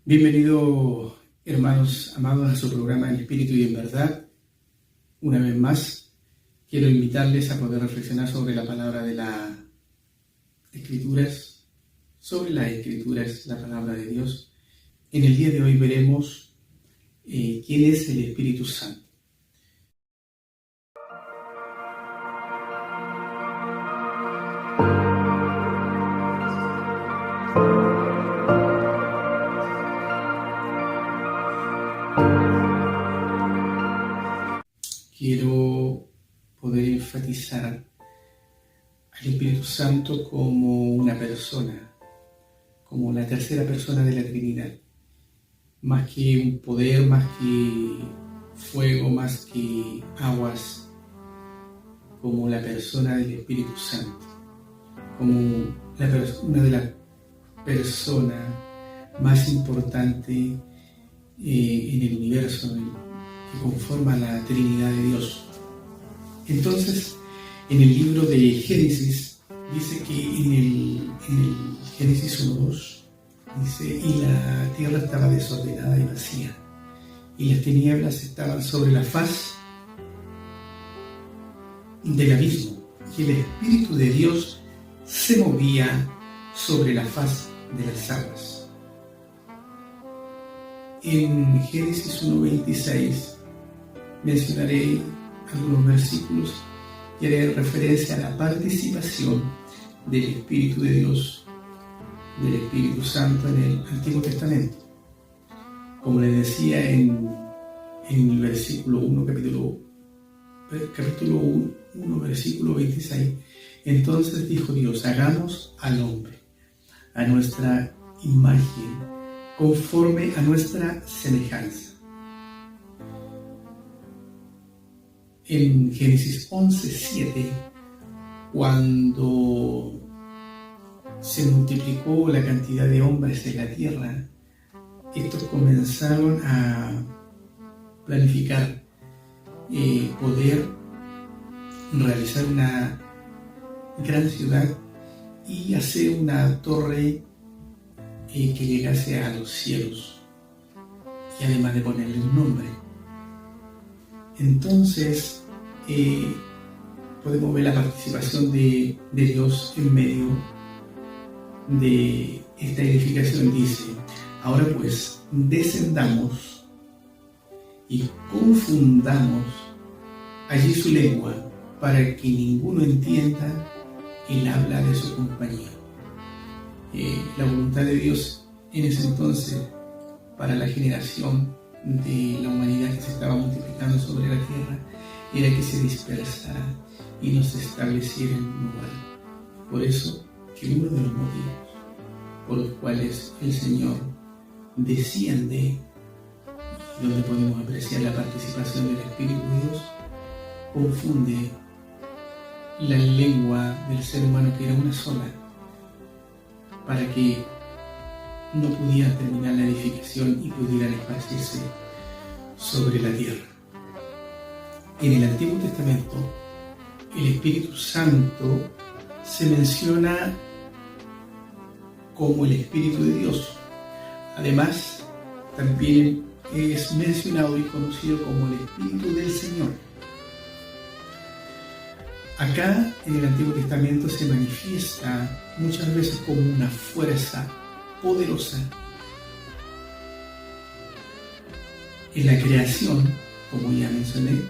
Bienvenido, hermanos amados, a su programa En Espíritu y en Verdad. Una vez más, quiero invitarles a poder reflexionar sobre la palabra de las Escrituras, sobre las Escrituras, la palabra de Dios. En el día de hoy veremos quién es el Espíritu Santo. Quiero poder enfatizar al Espíritu Santo como una persona, como la tercera persona de la Trinidad. Más que un poder, más que fuego, más que aguas, como la persona del Espíritu Santo, como una de las personas más importantes en el universo, que conforma la Trinidad de Dios. Entonces, en el libro de Génesis, dice que en el Génesis 1:2, dice, y la tierra estaba desordenada y vacía, y las tinieblas estaban sobre la faz del abismo, y el Espíritu de Dios se movía sobre la faz de las aguas. En Génesis 1:26 mencionaré algunos versículos y haré referencia a la participación del Espíritu de Dios, del Espíritu Santo en el Antiguo Testamento. Como les decía en el versículo 1, capítulo 1, versículo 26, entonces dijo Dios, hagamos al hombre a nuestra imagen, conforme a nuestra semejanza. En Génesis 11:7, cuando se multiplicó la cantidad de hombres en la tierra, estos comenzaron a planificar poder realizar una gran ciudad y hacer una torre que llegase a los cielos, y además de ponerle un nombre. Entonces podemos ver la participación de Dios en medio de esta edificación. Dice, ahora pues descendamos y confundamos allí su lengua, para que ninguno entienda el habla de su compañero. La voluntad de Dios en ese entonces para la generación de la humanidad que se estaba multiplicando sobre la tierra era que se dispersara y no se estableciera en un lugar. Por eso que uno de los motivos por los cuales el Señor desciende, donde podemos apreciar la participación del Espíritu de Dios, confunde la lengua del ser humano, que era una sola, para que no pudiera terminar la edificación y pudieran esparcirse sobre la tierra. En el Antiguo Testamento, el Espíritu Santo se menciona como el Espíritu de Dios. Además, también es mencionado y conocido como el Espíritu del Señor. Acá en el Antiguo Testamento se manifiesta muchas veces como una fuerza poderosa en la creación, como ya mencioné,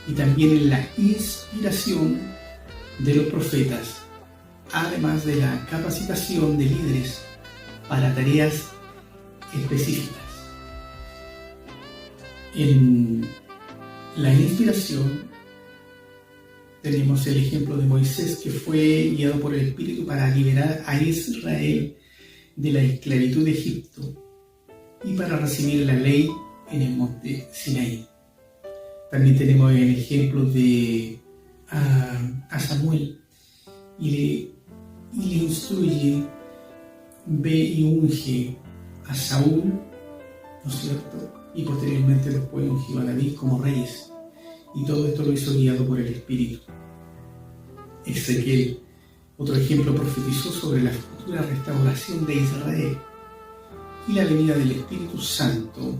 y también en la inspiración de los profetas, además de la capacitación de líderes para tareas específicas. En la inspiración tenemos el ejemplo de Moisés, que fue guiado por el Espíritu para liberar a Israel de la esclavitud de Egipto y para recibir la ley en el monte Sinaí. También tenemos el ejemplo de a Samuel, y le instruye, ve y unge a Saúl, ¿no es cierto? Y posteriormente después ungió a David como reyes. Y todo esto lo hizo guiado por el Espíritu. Ezequiel, otro ejemplo, profetizó sobre la futura restauración de Israel. y la venida del Espíritu Santo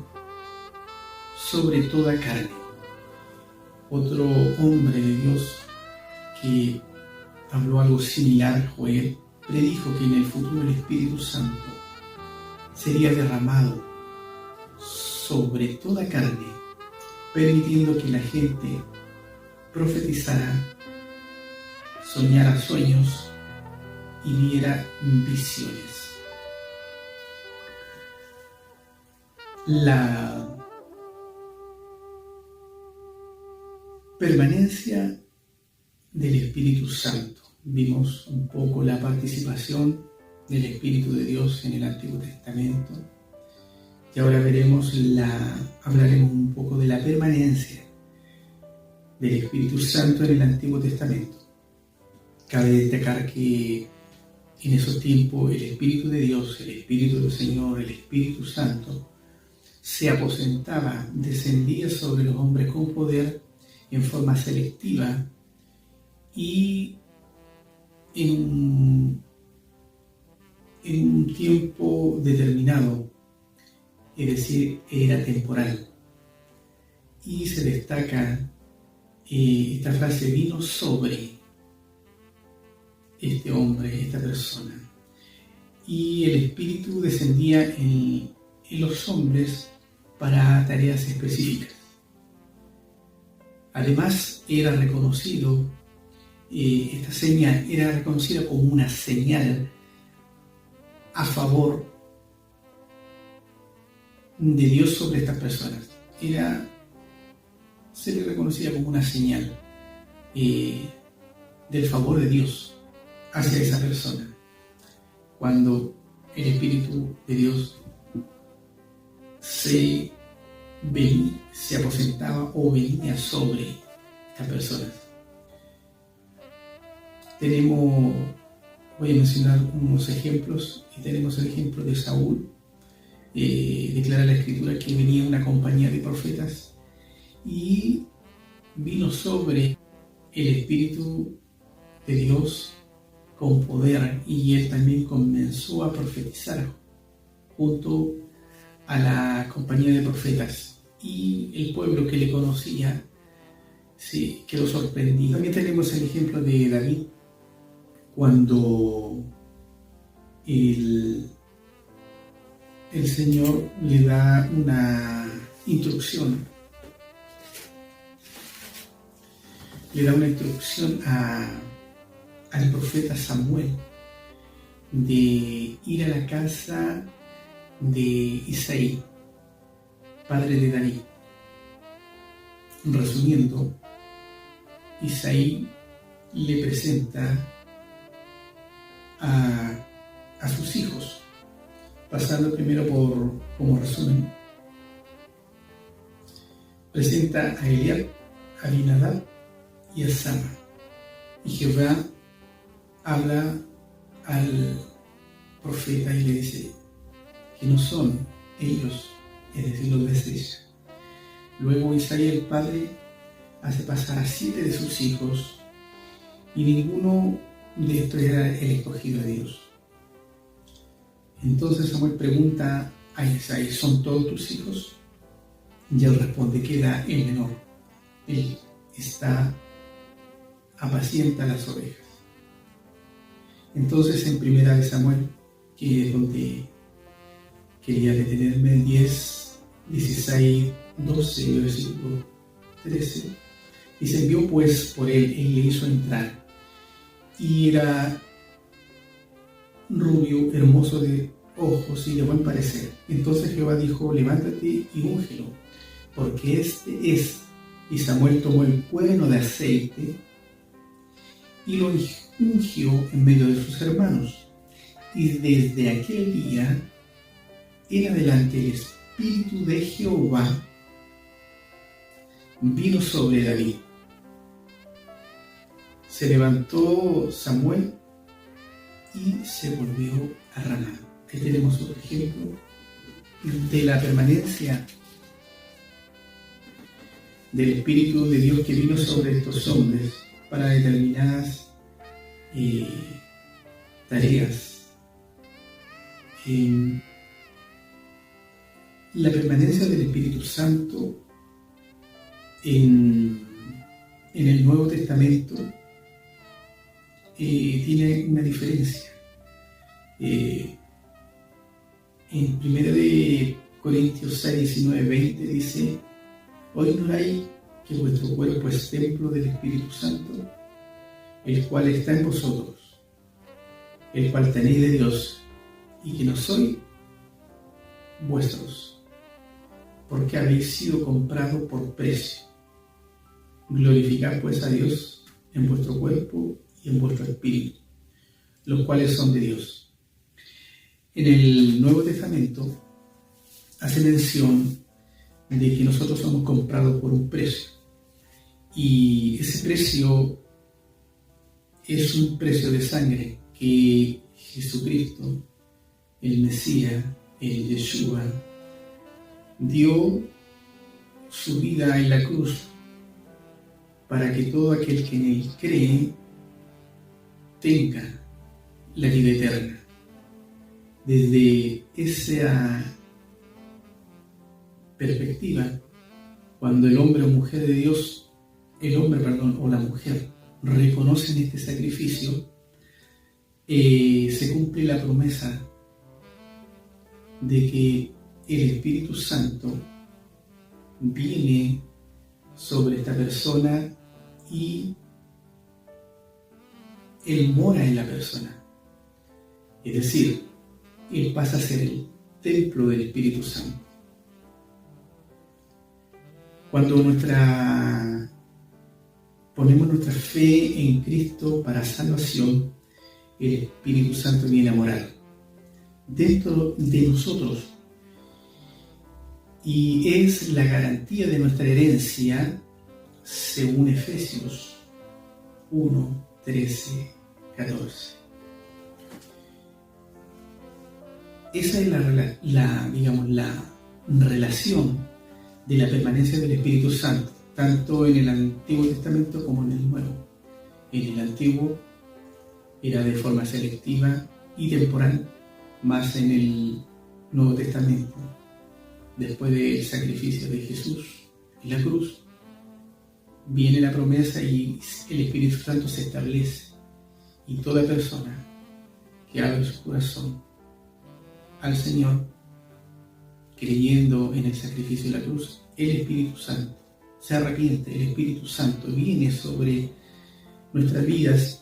sobre toda carne. Otro hombre de Dios que habló algo similar, Joel, predijo que en el futuro el Espíritu Santo sería derramado sobre toda carne, permitiendo que la gente profetizara, soñara sueños y viera visiones. La permanencia del Espíritu Santo. Vimos un poco la participación del Espíritu de Dios en el Antiguo Testamento y ahora hablaremos un poco de la permanencia del Espíritu Santo en el Antiguo Testamento. Cabe destacar que en esos tiempos el Espíritu de Dios, el Espíritu del Señor, el Espíritu Santo se aposentaba, descendía sobre los hombres con poder en forma selectiva y en un tiempo determinado, es decir, era temporal. Y se destaca esta frase: vino sobre este hombre, esta persona. Y el Espíritu descendía en los hombres para tareas específicas. Además, era reconocido, esta señal era reconocida como una señal a favor de Dios sobre estas personas. Se le reconocía como una señal del favor de Dios hacia esa persona. Cuando el Espíritu de Dios se aposentaba o venía sobre estas personas. Voy a mencionar unos ejemplos, y tenemos el ejemplo de Saúl. Declara la Escritura que venía una compañía de profetas y vino sobre el Espíritu de Dios con poder, y él también comenzó a profetizar junto a la compañía de profetas, y el pueblo que le conocía quedó sorprendido. También tenemos el ejemplo de David, cuando el Señor le da una instrucción. Le da una instrucción al profeta Samuel de ir a la casa de Isaí, padre de David. Resumiendo, Isaí le presenta a sus hijos, pasando primero como resumen, presenta a Eliab, a Abinadab y a Sama. Y Jehová habla al profeta y le dice que no son ellos, es decir, los de Seis. Luego Isaí, el padre, hace pasar a 7 de sus hijos, y ninguno de estos era el escogido de Dios. Entonces Samuel pregunta a Isaí: ¿son todos tus hijos? Y él responde: queda el menor, él apacienta las ovejas. Entonces, en primera de Samuel, que es donde quería detenerme, 16, 12, versículo 13, y se envió pues por él, y le hizo entrar, y era rubio, hermoso de ojos y de buen parecer. Entonces Jehová dijo: levántate y úngelo, porque este es. Y Samuel tomó el cuerno de aceite y lo ungió en medio de sus hermanos. Y desde aquel día en adelante el Espíritu de Jehová vino sobre David. Se levantó Samuel y se volvió a Ramá. Aquí tenemos otro ejemplo de la permanencia del Espíritu de Dios que vino sobre estos hombres para determinadas tareas. La permanencia del Espíritu Santo en el Nuevo Testamento tiene una diferencia. En 1 Corintios 6, 19, 20 dice: ¿O ignoráis que vuestro cuerpo es templo del Espíritu Santo, el cual está en vosotros, el cual tenéis de Dios, y que no sois vuestros, porque habéis sido comprados por precio? Glorificad pues a Dios en vuestro cuerpo y en vuestro espíritu, los cuales son de Dios. En el Nuevo Testamento hace mención de que nosotros somos comprados por un precio, y ese precio es un precio de sangre que Jesucristo, el Mesías, el Yeshua, dio su vida en la cruz para que todo aquel que en él cree tenga la vida eterna. Desde esa perspectiva, cuando el hombre o mujer de Dios, o la mujer reconocen este sacrificio, se cumple la promesa de que el Espíritu Santo viene sobre esta persona y Él mora en la persona. Es decir, Él pasa a ser el templo del Espíritu Santo. Cuando ponemos nuestra fe en Cristo para salvación, el Espíritu Santo viene a morar dentro de nosotros y es la garantía de nuestra herencia, según Efesios 1, 13, 14. Esa es la relación de la permanencia del Espíritu Santo, tanto en el Antiguo Testamento como en el Nuevo. En el Antiguo era de forma selectiva y temporal, más en el Nuevo Testamento, después del sacrificio de Jesús en la cruz, viene la promesa y el Espíritu Santo se establece, y toda persona que abre su corazón al Señor, creyendo en el sacrificio de la cruz, el Espíritu Santo se arrepiente, el Espíritu Santo viene sobre nuestras vidas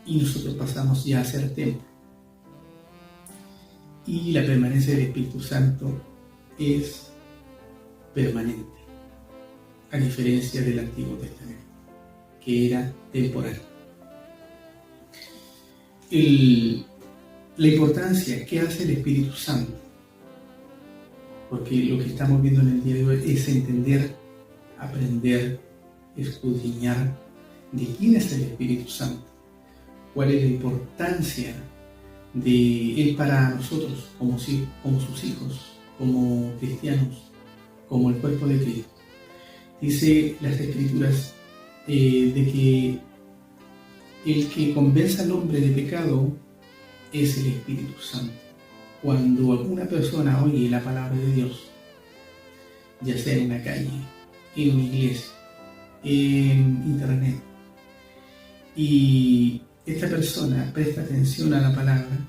y nosotros pasamos ya a ser templo. Y la permanencia del Espíritu Santo es permanente, a diferencia del Antiguo Testamento, que era temporal. La importancia que hace el Espíritu Santo, porque lo que estamos viendo en el día de hoy es entender, aprender, escudriñar de quién es el Espíritu Santo, cuál es la importancia de Él para nosotros como sus hijos, como cristianos, como el cuerpo de Cristo. Dice las Escrituras de que el que convence al hombre de pecado es el Espíritu Santo. Cuando alguna persona oye la palabra de Dios, ya sea en una calle, en una iglesia, en internet, y esta persona presta atención a la palabra,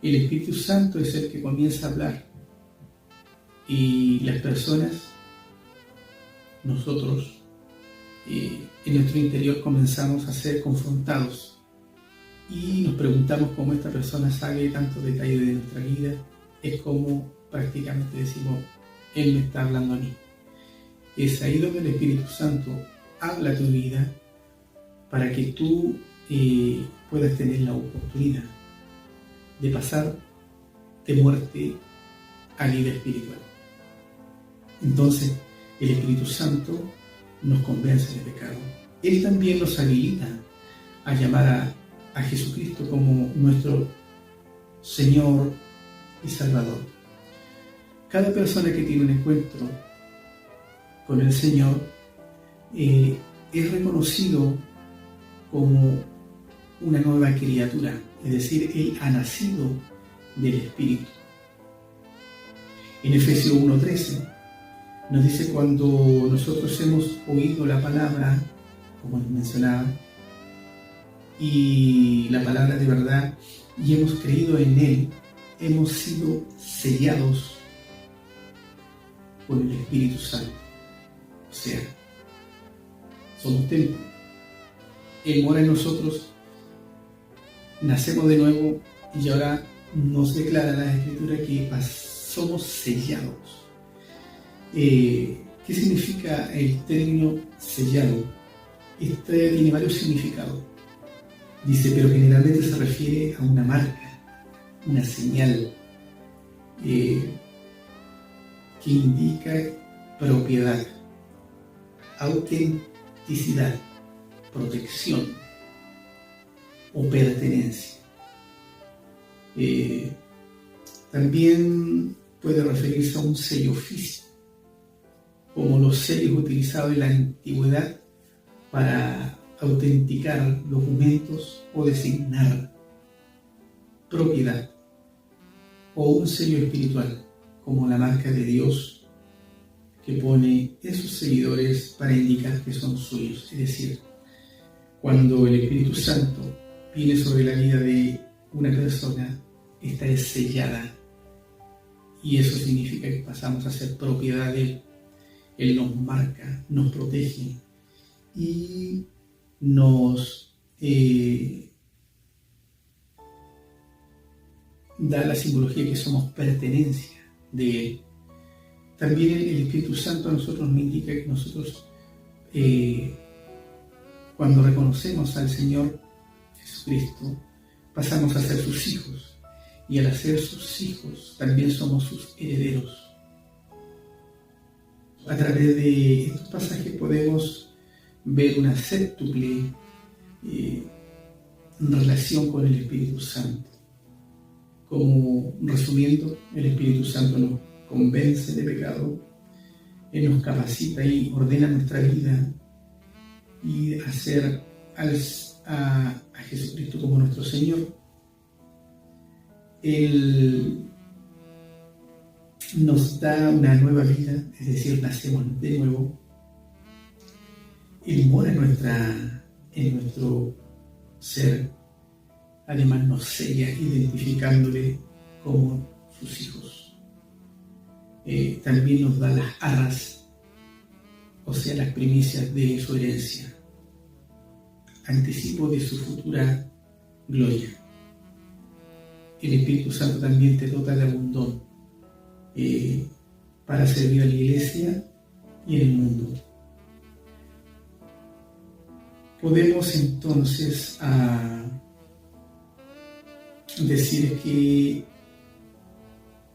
el Espíritu Santo es el que comienza a hablar, y las personas, nosotros, en nuestro interior comenzamos a ser confrontados y nos preguntamos cómo esta persona sabe tantos detalles de nuestra vida. Es como prácticamente decimos: Él me está hablando a mí. Es ahí donde el Espíritu Santo habla a tu vida para que tú puedas tener la oportunidad de pasar de muerte a vida espiritual. Entonces, el Espíritu Santo nos convence de pecado. Él también nos habilita a llamar a Jesucristo como nuestro Señor y Salvador. Cada persona que tiene un encuentro con el Señor es reconocido como una nueva criatura, es decir, Él ha nacido del Espíritu. En Efesios 1:13 nos dice: cuando nosotros hemos oído la palabra, como mencionaba, y la palabra de verdad, y hemos creído en Él, hemos sido sellados por el Espíritu Santo. O sea, somos templo. Él mora en nosotros, nacemos de nuevo y ahora nos declara la Escritura que somos sellados. ¿Qué significa el término sellado? Este tiene varios significados. Dice, pero generalmente se refiere a una marca, una señal que indica propiedad, autenticidad, protección o pertenencia. También puede referirse a un sello físico, como los sellos utilizados en la antigüedad para autenticar documentos o designar propiedad, o un sello espiritual, como la marca de Dios que pone en sus seguidores para indicar que son suyos. Es decir, cuando el Espíritu Santo viene sobre la vida de una persona, esta es sellada, y eso significa que pasamos a ser propiedad de Él. Él nos marca, nos protege y nos da la simbología que somos pertenencia de Él. También el Espíritu Santo a nosotros nos indica que nosotros, cuando reconocemos al Señor Jesucristo, pasamos a ser sus hijos, y al ser sus hijos también somos sus herederos. A través de estos pasajes podemos ver una séptuple relación con el Espíritu Santo. Como resumiendo, el Espíritu Santo nos convence de pecado, Él nos capacita y ordena nuestra vida y hacer a Jesucristo como nuestro Señor. Él nos da una nueva vida, es decir, nacemos de nuevo. Él mora en nuestro ser. Además nos sella identificándole como sus hijos. También nos da las arras, o sea, las primicias de su herencia, anticipo de su futura gloria. El Espíritu Santo también te dota de algún don para servir a la iglesia y en el mundo. Podemos entonces decir que,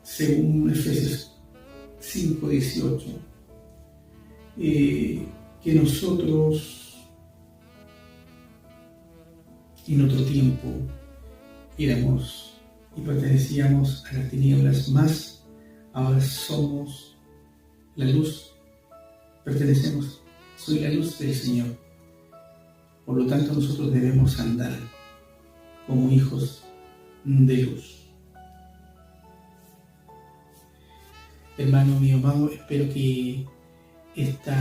según Efesios 5:18, que nosotros en otro tiempo éramos y pertenecíamos a las tinieblas, más ahora somos la luz, soy la luz del Señor. Por lo tanto, nosotros debemos andar como hijos de luz. Hermano mío amado, espero que este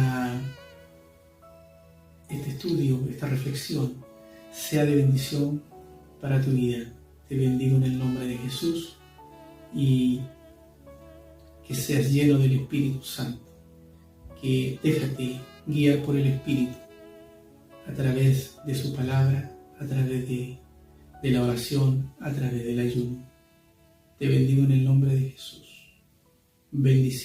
estudio, esta reflexión, sea de bendición para tu vida. Te bendigo en el nombre de Jesús y que seas lleno del Espíritu Santo, que déjate guiar por el Espíritu a través de su palabra, a través de la oración, a través del ayuno. Te bendigo en el nombre de Jesús. Bendición.